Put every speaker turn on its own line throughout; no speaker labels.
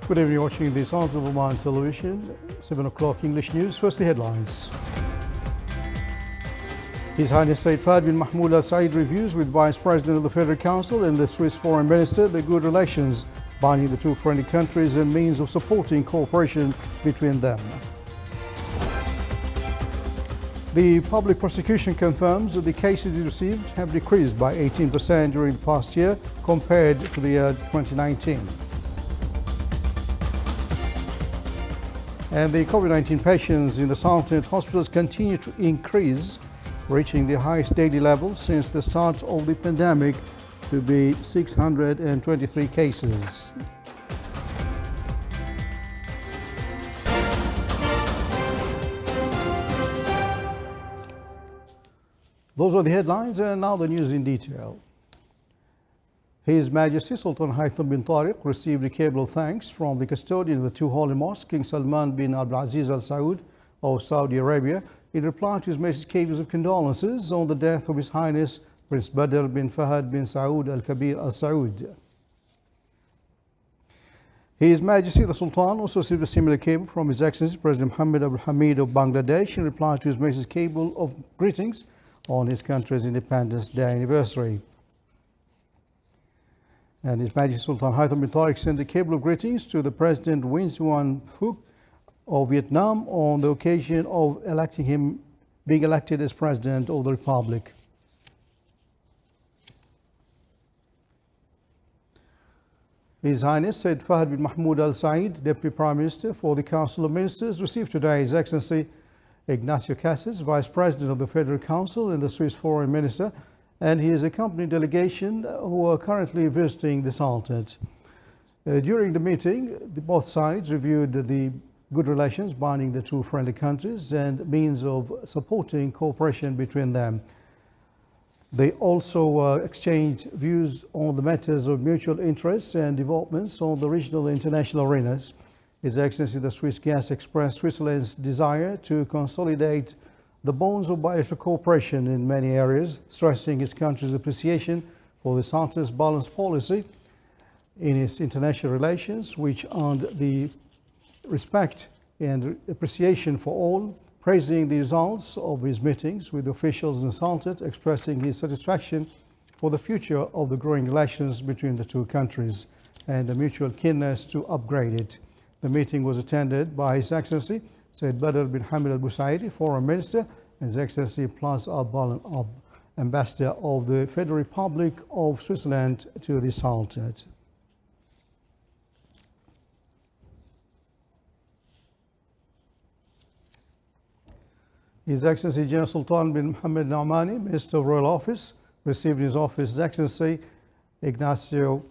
Good evening, watching the Sounds of Oman television, 7 o'clock English news. First, the headlines. His Highness Said Fahd bin Mahmoud Al Said reviews with Vice President of the Federal Council and the Swiss Foreign Minister the good relations binding the two friendly countries and means of supporting cooperation between them. The public prosecution confirms that the cases it received have decreased by 18% during the past year compared to the year 2019. And the COVID-19 patients in the Sultanate hospitals continue to increase, reaching the highest daily level since the start of the pandemic to be 623 cases. Those are the headlines, and now the news in detail. His Majesty Sultan Haitham bin Tariq received a cable of thanks from the custodian of the two holy mosques, King Salman bin Abdulaziz Al Saud of Saudi Arabia, in reply to His Majesty's cables of condolences on the death of His Highness Prince Badr bin Fahad bin Saud Al Kabir Al Saud. His Majesty the Sultan also received a similar cable from His Excellency President Mohammed Abdul Hamid of Bangladesh in reply to His Majesty's cable of greetings on his country's Independence Day anniversary. And His Majesty Sultan Haitham bin Tariq sent a cable of greetings to the President Nguyen Xuan Phuc of Vietnam on the occasion of being elected as President of the Republic. His Highness Said Fahd bin Mahmoud Al Said, Deputy Prime Minister for the Council of Ministers, received today His Excellency Ignacio Casas, Vice President of the Federal Council and the Swiss Foreign Minister, and his accompanying delegation who are currently visiting the Sultanate. During the meeting, both sides reviewed the good relations binding the two friendly countries and means of supporting cooperation between them. They also exchanged views on the matters of mutual interest and developments on the regional and international arenas. His Excellency the Swiss Gas expressed Switzerland's desire to consolidate the bonds of bilateral cooperation in many areas, stressing his country's appreciation for the Sultanate's balanced policy in its international relations, which earned the respect and appreciation for all, praising the results of his meetings with officials in the Sultanate, expressing his satisfaction for the future of the growing relations between the two countries and the mutual keenness to upgrade it. The meeting was attended by His Excellency Said Badr bin Hamid Al Busaidi, Foreign Minister, and His Excellency Plus Al Ambassador of the Federal Republic of Switzerland to the Sultanate. His Excellency General Sultan bin Mohammed Naumani, Minister of Royal Office, received in his office His Excellency Ignacio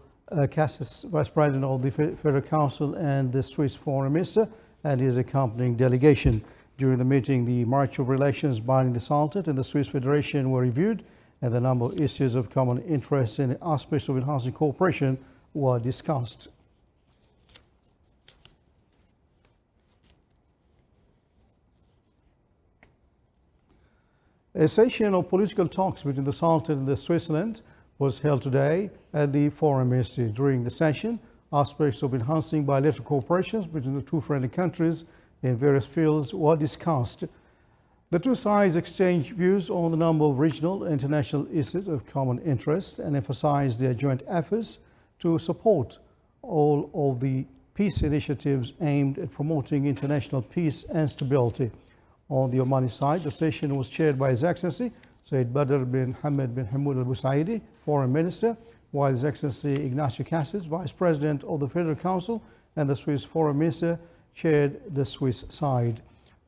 Casas, Vice President of the Federal Council and the Swiss Foreign Minister, and his accompanying delegation. During the meeting, the mutual relations binding the Sultanate and the Swiss Federation were reviewed, and the number of issues of common interest and aspects of enhancing cooperation were discussed. A session of political talks between the Sultanate and the Switzerland was held today at the Foreign Ministry. During the session, aspects of enhancing bilateral cooperation between the two friendly countries in various fields were discussed. The two sides exchanged views on the number of regional and international issues of common interest and emphasized their joint efforts to support all of the peace initiatives aimed at promoting international peace and stability. On the Omani side, the session was chaired by His Excellency Said Badr bin Hamad bin Hamoud Al Busaidi, Foreign Minister, while His Excellency Ignacio Casas, Vice President of the Federal Council and the Swiss Foreign Minister, chaired the Swiss side.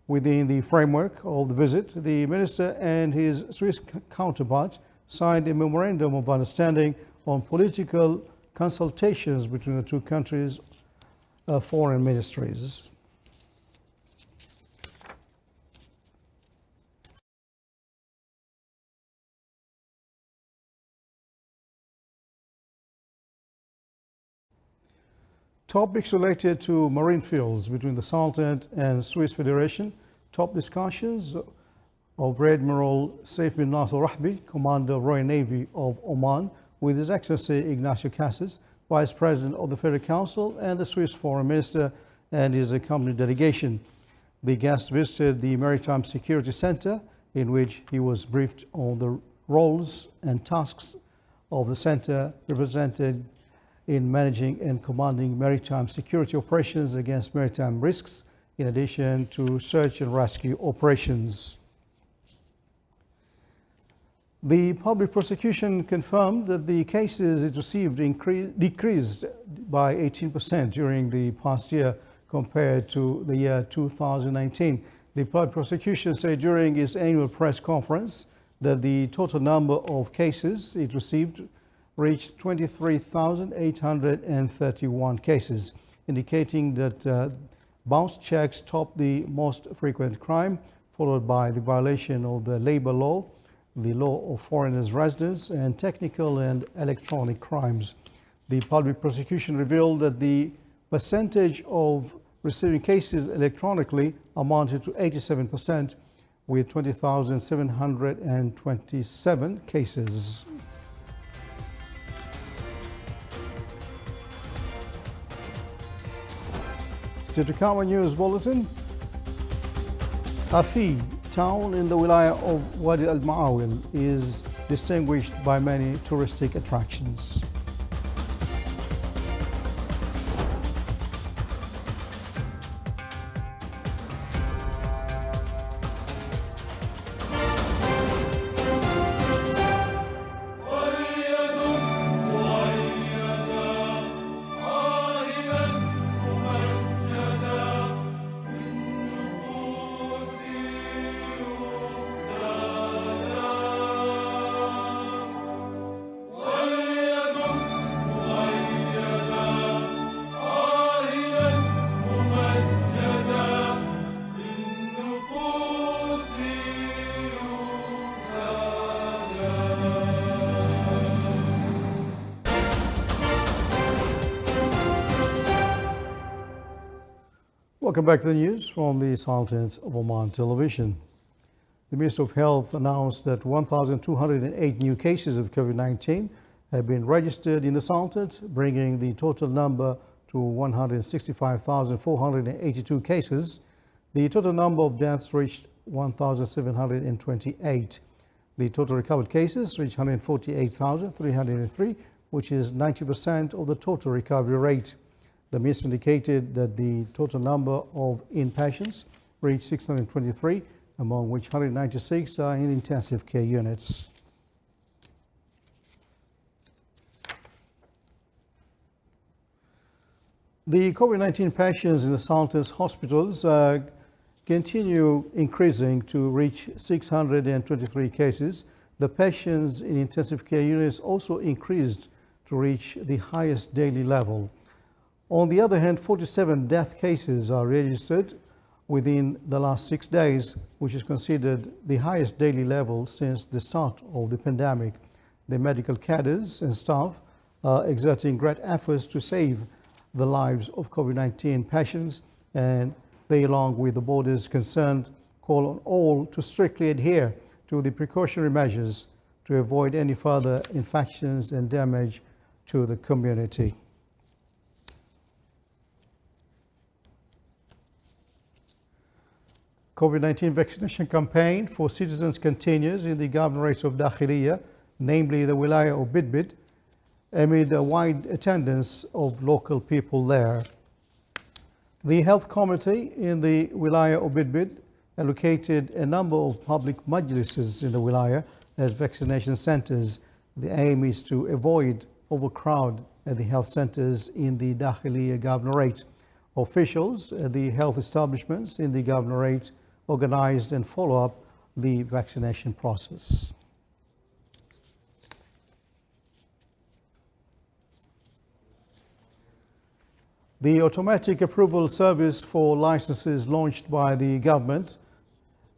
Within the framework of the visit, the Minister and his Swiss counterpart signed a memorandum of understanding on political consultations between the two countries' foreign ministries. Topics related to marine fields between the Sultanate and Swiss Federation. Top discussions of Rear Admiral Saif bin Nasser Rahbi, Commander of Royal Navy of Oman, with His Excellency Ignacio Casas, Vice President of the Federal Council, and the Swiss Foreign Minister and his accompanying delegation. The guest visited the Maritime Security Center, in which he was briefed on the roles and tasks of the center represented in managing and commanding maritime security operations against maritime risks, in addition to search and rescue operations. The public prosecution confirmed that the cases it received decreased by 18% during the past year compared to the year 2019. The public prosecution said during its annual press conference that the total number of cases it received reached 23,831 cases, indicating that bounce checks topped the most frequent crime, followed by the violation of the labor law, the law of foreigners' residence, and technical and electronic crimes. The public prosecution revealed that the percentage of receiving cases electronically amounted to 87%, with 20,727 cases. Still to come on News Bulletin. Afi, town in the wilaya of Wadi al-Ma'awil, is distinguished by many touristic attractions. Welcome back to the news from the Sultanate of Oman Television. The Minister of Health announced that 1,208 new cases of COVID-19 have been registered in the Sultanate, bringing the total number to 165,482 cases. The total number of deaths reached 1,728. The total recovered cases reached 148,303, which is 90% of the total recovery rate. The minister indicated that the total number of inpatients reached 623, among which 196 are in intensive care units. The COVID-19 patients in the Sultan's hospitals continue increasing to reach 623 cases. The patients in intensive care units also increased to reach the highest daily level. On the other hand, 47 death cases are registered within the last 6 days, which is considered the highest daily level since the start of the pandemic. The medical cadres and staff are exerting great efforts to save the lives of COVID-19 patients, and they, along with the bodies concerned, call on all to strictly adhere to the precautionary measures to avoid any further infections and damage to the community. COVID-19 vaccination campaign for citizens continues in the governorate of Dakhiliya, namely the wilaya of Bidbid, amid a wide attendance of local people there. The health committee in the wilaya of Bidbid allocated a number of public majlises in the wilaya as vaccination centers. The aim is to avoid overcrowd at the health centers in the Dakhiliya governorate. Officials at the health establishments in the governorate organized and follow up the vaccination process. The automatic approval service for licenses launched by the government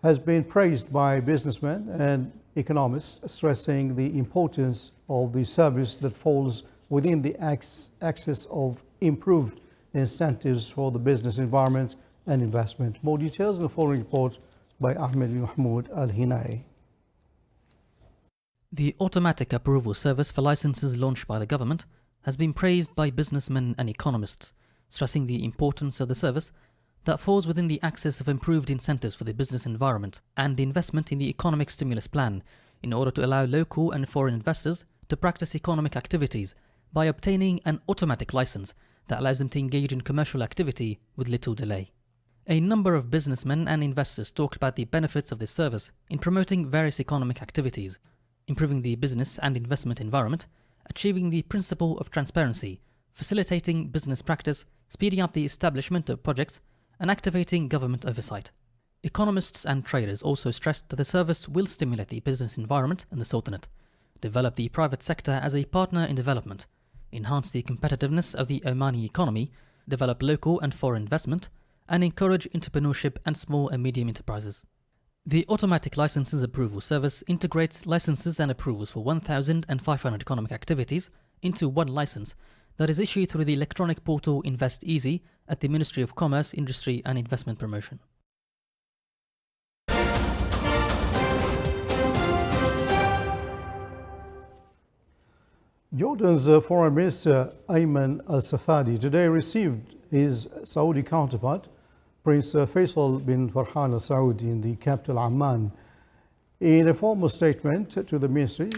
has been praised by businessmen and economists, stressing the importance of the service that falls within the axis of improved incentives for the business environment and investment. More details in the following report by Ahmed bin Mahmoud Al-Hinai.
The automatic approval service for licenses launched by the government has been praised by businessmen and economists, stressing the importance of the service that falls within the axis of improved incentives for the business environment and investment in the economic stimulus plan in order to allow local and foreign investors to practice economic activities by obtaining an automatic license that allows them to engage in commercial activity with little delay. A number of businessmen and investors talked about the benefits of this service in promoting various economic activities, improving the business and investment environment, achieving the principle of transparency, facilitating business practice, speeding up the establishment of projects, and activating government oversight. Economists and traders also stressed that the service will stimulate the business environment in the Sultanate, develop the private sector as a partner in development, enhance the competitiveness of the Omani economy, develop local and foreign investment, and encourage entrepreneurship and small and medium enterprises. The automatic licenses approval service integrates licenses and approvals for 1,500 economic activities into one license that is issued through the electronic portal Invest Easy at the Ministry of Commerce, Industry and Investment Promotion.
Jordan's Foreign Minister Ayman al-Safadi today received his Saudi counterpart, Prince Faisal bin Farhan Al Saud, in the capital Amman. In a formal statement to the ministry,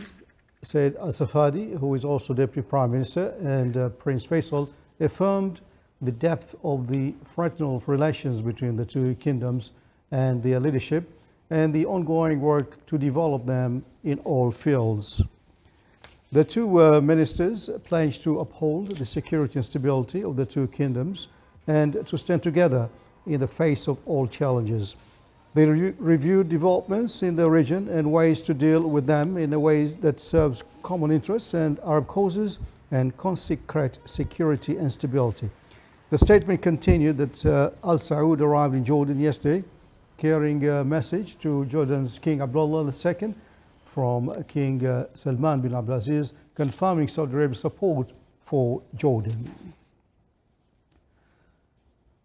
said al-Safadi, who is also Deputy Prime Minister, and Prince Faisal affirmed the depth of the fraternal relations between the two kingdoms and their leadership, and the ongoing work to develop them in all fields. The two ministers pledged to uphold the security and stability of the two kingdoms and to stand together in the face of all challenges. They reviewed developments in the region and ways to deal with them in a way that serves common interests and Arab causes and consecrate security and stability. The statement continued that Al Saud arrived in Jordan yesterday, carrying a message to Jordan's King Abdullah II from King Salman bin Abdulaziz, confirming Saudi Arabia's support for Jordan.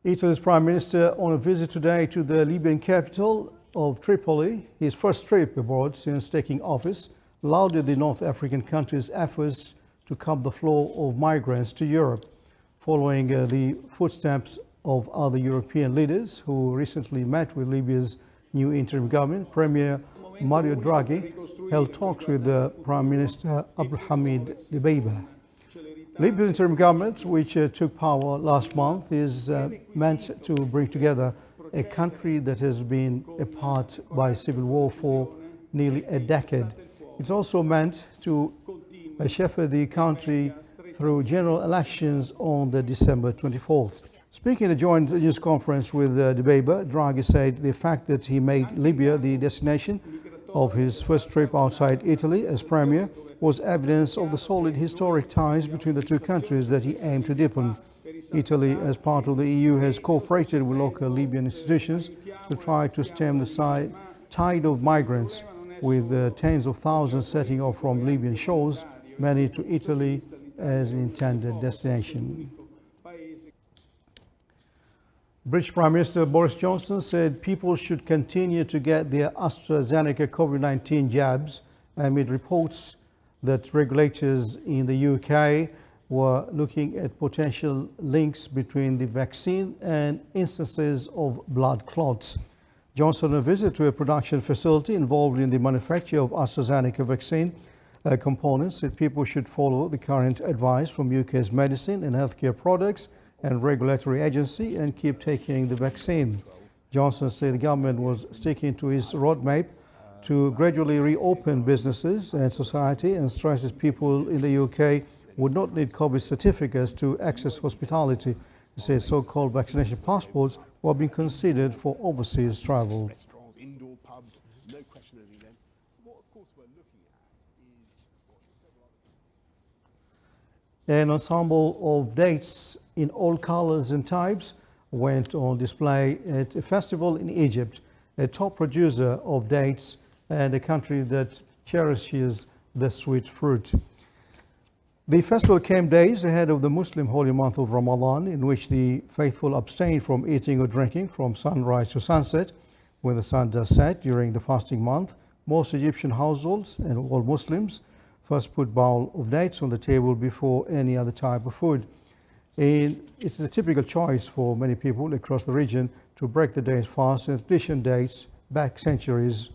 Italy's Prime Minister on a visit today to the Libyan capital of Tripoli, his first trip abroad since taking office, lauded the North African country's efforts to curb the flow of migrants to Europe, following the footsteps of other European leaders who recently met with Libya's new interim government. Premier Mario Draghi held talks with the Prime Minister Abdulhamid Dbeibeh. Libya's interim government, which took power last month, is meant to bring together a country that has been apart by civil war for nearly a decade. It's also meant to shepherd the country through general elections on the December 24th. Speaking at a joint news conference with Dbeibeh, Draghi said the fact that he made Libya the destination of his first trip outside Italy as Premier was evidence of the solid historic ties between the two countries that he aimed to deepen. Italy, as part of the EU, has cooperated with local Libyan institutions to try to stem the tide of migrants, with tens of thousands setting off from Libyan shores, many to Italy as an intended destination. British Prime Minister Boris Johnson said people should continue to get their AstraZeneca COVID-19 jabs amid reports that regulators in the UK were looking at potential links between the vaccine and instances of blood clots. Johnson, on a visit to a production facility involved in the manufacture of AstraZeneca vaccine components, said people should follow the current advice from UK's Medicine and Healthcare Products and Regulatory Agency and keep taking the vaccine. Johnson said the government was sticking to its roadmap to gradually reopen businesses and society, and stresses people in the UK would not need COVID certificates to access hospitality. He said so-called vaccination passports were being considered for overseas travel. An ensemble of dates in all colors and types went on display at a festival in Egypt, a top producer of dates and a country that cherishes the sweet fruit. The festival came days ahead of the Muslim holy month of Ramadan, in which the faithful abstain from eating or drinking from sunrise to sunset. When the sun does set during the fasting month, most Egyptian households and all Muslims first put bowl of dates on the table before any other type of food. And it's the typical choice for many people across the region to break the dates fast, and tradition dates back centuries.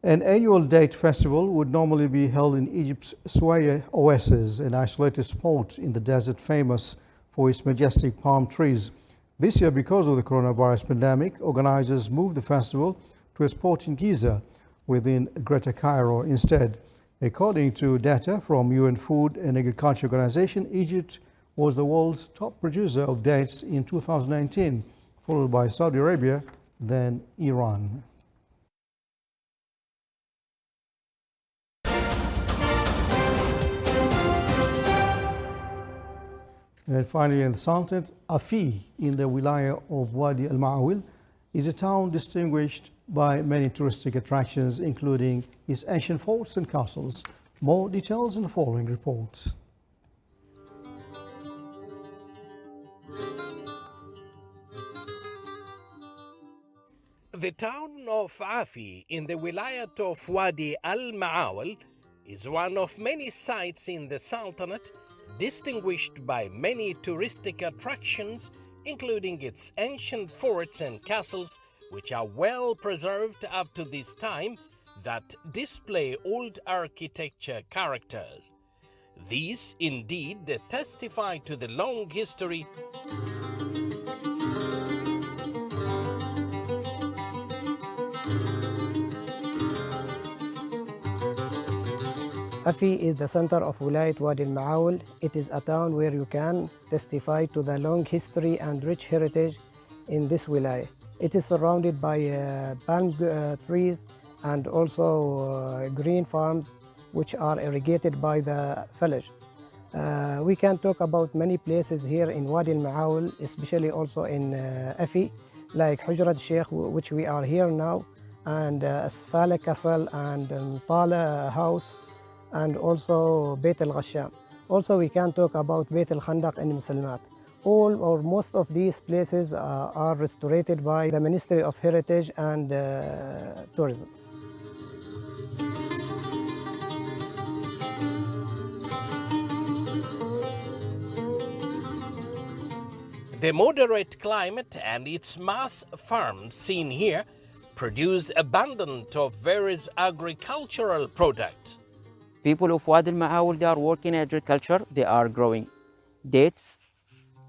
An annual date festival would normally be held in Egypt's Suwaya oasis, an isolated spot in the desert famous for its majestic palm trees. This year, because of the coronavirus pandemic, organizers moved the festival to a spot in Giza within Greater Cairo instead. According to data from UN Food and Agriculture Organization, Egypt was the world's top producer of dates in 2019, followed by Saudi Arabia, then Iran. And finally, in the Sultanate, Afi, in the wilaya of Wadi al-Ma'awil, is a town distinguished by many touristic attractions, including its ancient forts and castles. More details in the following report.
The town of Afi in the wilayat of Wadi al-Ma'awil is one of many sites in the Sultanate distinguished by many touristic attractions, including its ancient forts and castles, which are well preserved up to this time, that display old architecture characters. These indeed testify to the long history
Afi is the center of Wilayat Wadi al-Ma'awil. It is a town where you can testify to the long history and rich heritage in this wilayah. It is surrounded by palm trees and also green farms which are irrigated by the village. We can talk about many places here in Wadi al-Ma'awil, especially also in Afi, like Hujrat Sheikh, which we are here now, and Asfala Castle and Tala House, and also Beit al-Ghasham. Also, we can talk about Beit al-Khandaq and Musalmat. All or most of these places are restored by the Ministry of Heritage and Tourism.
The moderate climate and its mass farms seen here produce abundance of various agricultural products.
People of Wadi al-Ma'awil, they are working in agriculture. They are growing dates,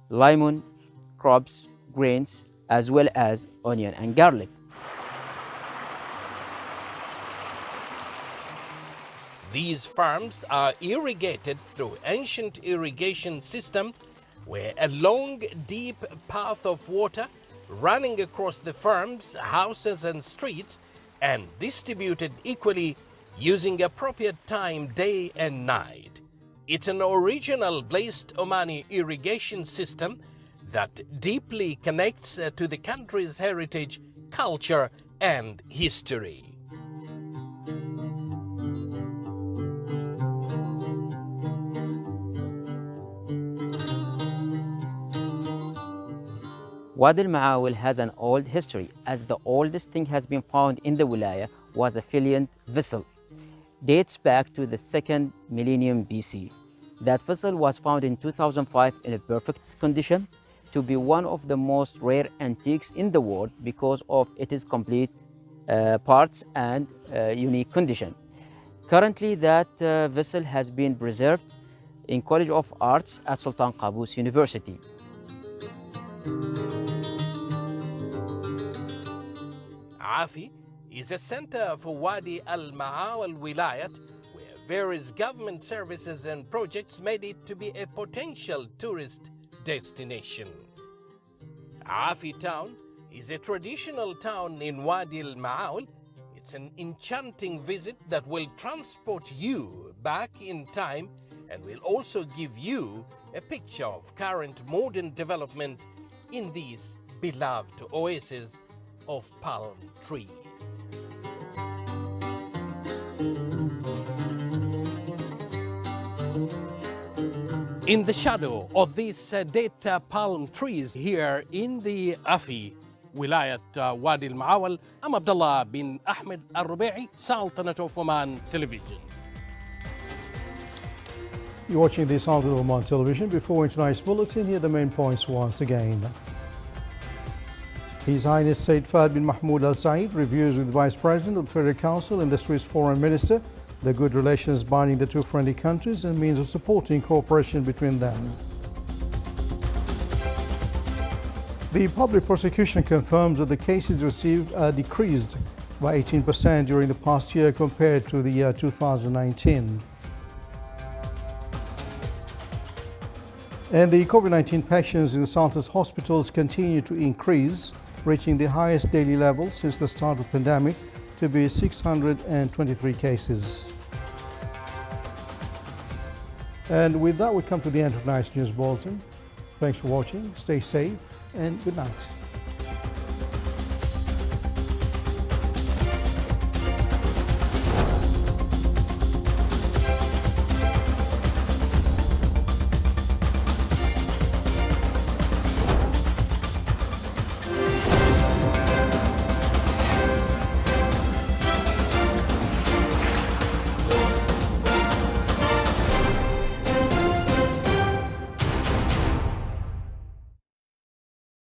lemon, crops, grains, as well as onion and garlic.
These farms are irrigated through ancient irrigation system where a long, deep path of water running across the farms, houses and streets and distributed equally using appropriate time day and night. It's an original blessed Omani irrigation system that deeply connects to the country's heritage, culture and history.
Wadi al-Ma'awil has an old history, as the oldest thing has been found in the wilaya was a filiant vessel. Dates back to the 2nd millennium BC. That vessel was found in 2005 in a perfect condition, to be one of the most rare antiques in the world because of its complete parts and unique condition. Currently, that vessel has been preserved in College of Arts at Sultan Qaboos University.
Afi is a center for Wadi al-Ma'awil Wilayat, where various government services and projects made it to be a potential tourist destination. Afi town is a traditional town in Wadi al-Ma'awil. It's an enchanting visit that will transport you back in time and will also give you a picture of current modern development in these beloved oases of palm tree. In the shadow of these date palm trees here in the Afi, Wilayat Wadi al-Ma'awil, I'm Abdullah bin Ahmed al-Rubi'i, Sultanate of Oman Television.
You're watching this on Oman television. Before tonight's bulletin, here are the main points once again. His Highness Said Fahd bin Mahmoud Al Said reviews with Vice President of the Federal Council and the Swiss Foreign Minister the good relations binding the two friendly countries and means of supporting cooperation between them. The public prosecution confirms that the cases received are decreased by 18% during the past year compared to the year 2019. And the COVID-19 patients in the Sultan's hospitals continue to increase, reaching the highest daily level since the start of the pandemic to be 623 cases. And with that, we come to the end of tonight's news bulletin. Thanks for watching, stay safe, and good night.